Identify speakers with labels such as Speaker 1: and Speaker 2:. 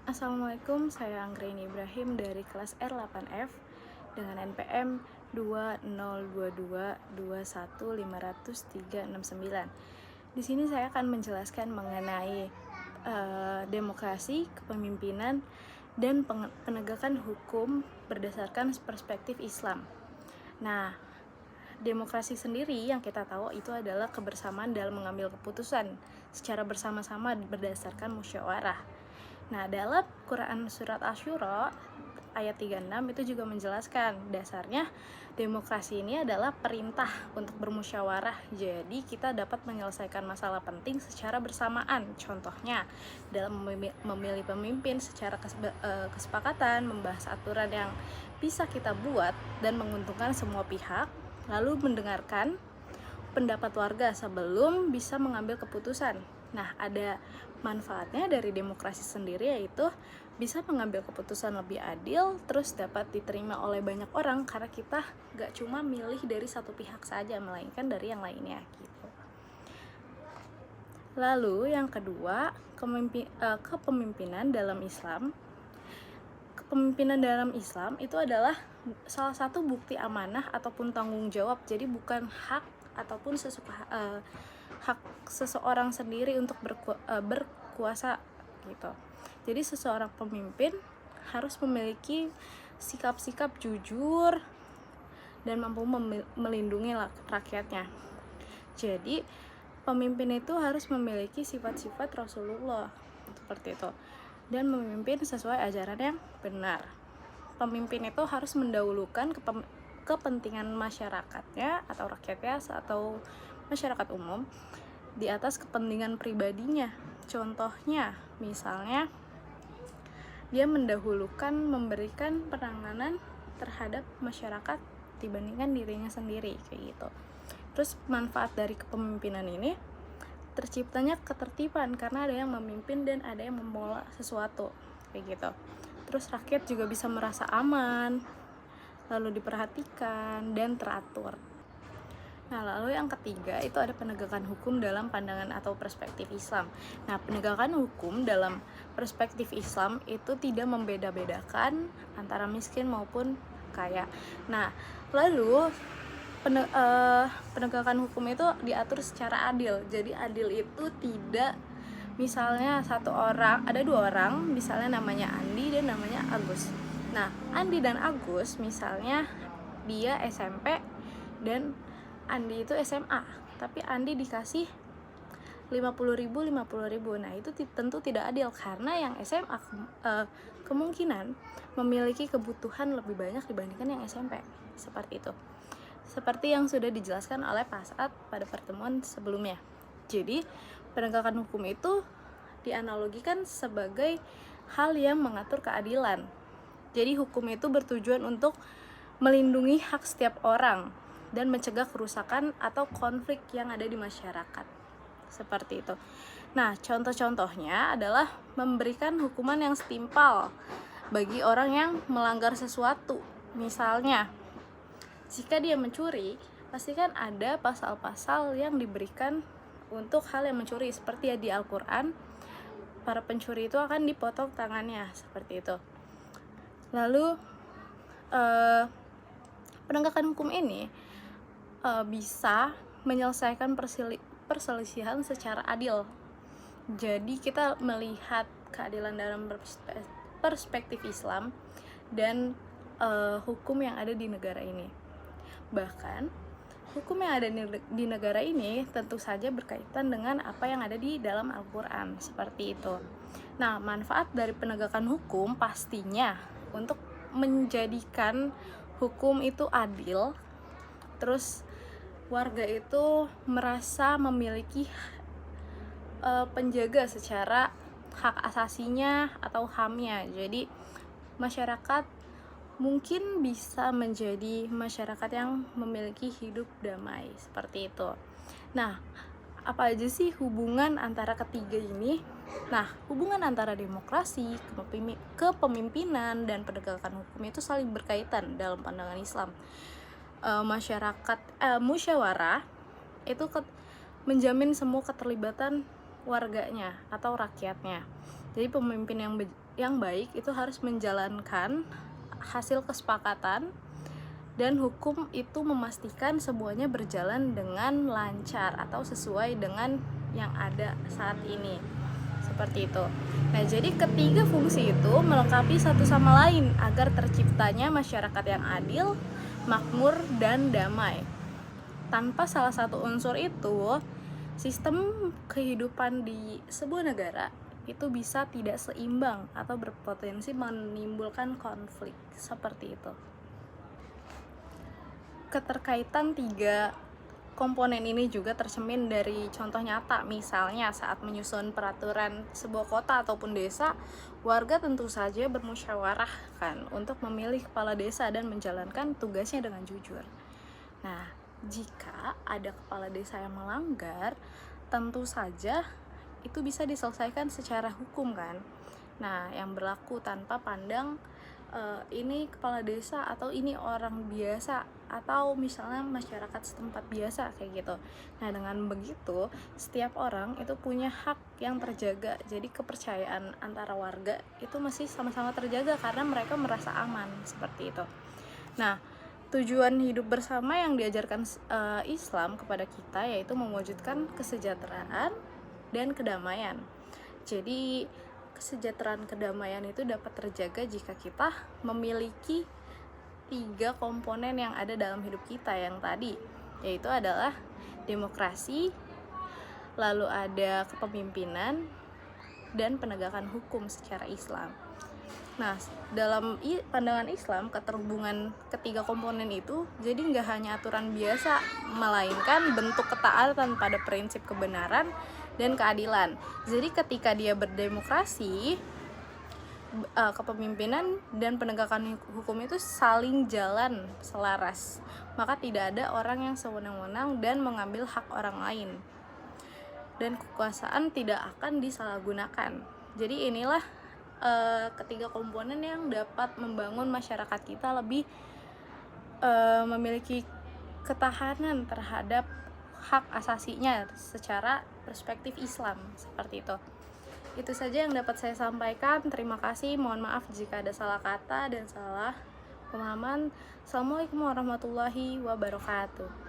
Speaker 1: Assalamualaikum, saya Anggraini Ibrahim dari kelas R8F dengan NPM 202221500369. Di sini saya akan menjelaskan mengenai demokrasi, kepemimpinan, dan penegakan hukum berdasarkan perspektif Islam. Nah, demokrasi sendiri yang kita tahu itu adalah kebersamaan dalam mengambil keputusan secara bersama-sama berdasarkan musyawarah. Nah, dalam Quran Surat Asy-Syura ayat 36 itu juga menjelaskan dasarnya demokrasi ini adalah perintah untuk bermusyawarah. Jadi kita dapat menyelesaikan masalah penting secara bersamaan. Contohnya dalam memilih pemimpin secara kesepakatan, membahas aturan yang bisa kita buat dan menguntungkan semua pihak, lalu mendengarkan pendapat warga sebelum bisa mengambil keputusan. Nah, ada manfaatnya dari demokrasi sendiri, yaitu bisa mengambil keputusan lebih adil, terus dapat diterima oleh banyak orang karena kita gak cuma milih dari satu pihak saja, melainkan dari yang lainnya gitu. Lalu yang kedua, kepemimpinan dalam Islam. Kepemimpinan dalam Islam itu adalah salah satu bukti amanah ataupun tanggung jawab. Jadi bukan hak ataupun hak seseorang sendiri untuk berkuasa gitu. Jadi seseorang pemimpin harus memiliki sikap-sikap jujur dan mampu melindungi rakyatnya. Jadi pemimpin itu harus memiliki sifat-sifat Rasulullah seperti itu dan memimpin sesuai ajaran yang benar. Pemimpin itu harus mendahulukan kepentingan masyarakatnya atau rakyatnya atau masyarakat umum di atas kepentingan pribadinya. Contohnya, misalnya dia mendahulukan memberikan penanganan terhadap masyarakat dibandingkan dirinya sendiri kayak gitu. Terus manfaat dari kepemimpinan ini terciptanya ketertiban karena ada yang memimpin dan ada yang mengelola sesuatu kayak gitu. Terus rakyat juga bisa merasa aman, lalu diperhatikan dan teratur. Nah, lalu yang ketiga itu ada penegakan hukum dalam pandangan atau perspektif Islam. Nah, penegakan hukum dalam perspektif Islam itu tidak membeda-bedakan antara miskin maupun kaya. Nah, lalu penegakan hukum itu diatur secara adil. Jadi adil itu tidak misalnya ada dua orang, misalnya namanya Andi dan namanya Agus. Nah, Andi dan Agus misalnya dia SMP dan Andi itu SMA, tapi Andi dikasih 50.000. Nah, itu tentu tidak adil karena yang SMA kemungkinan memiliki kebutuhan lebih banyak dibandingkan yang SMP. Seperti itu. Seperti yang sudah dijelaskan oleh Pak Saad pada pertemuan sebelumnya. Jadi, penegakan hukum itu dianalogikan sebagai hal yang mengatur keadilan. Jadi, hukum itu bertujuan untuk melindungi hak setiap orang dan mencegah kerusakan atau konflik yang ada di masyarakat. Seperti itu. Nah, contoh-contohnya adalah memberikan hukuman yang setimpal bagi orang yang melanggar sesuatu. Misalnya, jika dia mencuri, pasti kan ada pasal-pasal yang diberikan untuk hal yang mencuri. Seperti di Al-Quran, para pencuri itu akan dipotong tangannya, seperti itu. Lalu, penegakan hukum ini bisa menyelesaikan perselisihan secara adil. Jadi kita melihat keadilan dalam perspektif Islam dan hukum yang ada di negara ini. Bahkan hukum yang ada di negara ini tentu saja berkaitan dengan apa yang ada di dalam Al-Quran, seperti itu. Nah, manfaat dari penegakan hukum pastinya untuk menjadikan hukum itu adil, terus warga itu merasa memiliki penjaga secara hak asasinya atau HAM-nya. Jadi masyarakat mungkin bisa menjadi masyarakat yang memiliki hidup damai, seperti itu. Nah, apa aja sih hubungan antara ketiga ini? Nah, hubungan antara demokrasi, kepemimpinan, dan penegakan hukum itu saling berkaitan dalam pandangan Islam. Musyawarah itu menjamin semua keterlibatan warganya atau rakyatnya. Jadi pemimpin yang yang baik itu harus menjalankan hasil kesepakatan, dan hukum itu memastikan semuanya berjalan dengan lancar atau sesuai dengan yang ada saat ini. Seperti itu. Nah, jadi ketiga fungsi itu melengkapi satu sama lain agar terciptanya masyarakat yang adil, makmur, dan damai. Tanpa salah satu unsur itu, sistem kehidupan di sebuah negara itu bisa tidak seimbang atau berpotensi menimbulkan konflik. Seperti itu. Keterkaitan tiga komponen ini juga tercermin dari contoh nyata. Misalnya saat menyusun peraturan sebuah kota ataupun desa, warga tentu saja bermusyawarah kan untuk memilih kepala desa dan menjalankan tugasnya dengan jujur. Nah, jika ada kepala desa yang melanggar, tentu saja itu bisa diselesaikan secara hukum kan. Nah, yang berlaku tanpa pandang ini kepala desa atau ini orang biasa atau misalnya masyarakat setempat biasa kayak gitu. Nah, dengan begitu setiap orang itu punya hak yang terjaga. Jadi kepercayaan antara warga itu masih sama-sama terjaga karena mereka merasa aman, seperti itu. Nah, tujuan hidup bersama yang diajarkan Islam kepada kita yaitu mewujudkan kesejahteraan dan kedamaian. Jadi kesejahteraan kedamaian itu dapat terjaga jika kita memiliki tiga komponen yang ada dalam hidup kita yang tadi, yaitu adalah demokrasi, lalu ada kepemimpinan, dan penegakan hukum secara Islam. Nah, dalam pandangan Islam, keterhubungan ketiga komponen itu jadi nggak hanya aturan biasa, melainkan bentuk ketaatan pada prinsip kebenaran dan keadilan. Jadi ketika dia berdemokrasi, kepemimpinan dan penegakan hukum itu saling jalan selaras, maka tidak ada orang yang sewenang-wenang dan mengambil hak orang lain, dan kekuasaan tidak akan disalahgunakan. Jadi inilah ketiga komponen yang dapat membangun masyarakat kita lebih memiliki ketahanan terhadap hak asasinya secara perspektif Islam, seperti itu. Itu saja yang dapat saya sampaikan. Terima kasih. Mohon maaf jika ada salah kata dan salah pemahaman. Assalamualaikum warahmatullahi wabarakatuh.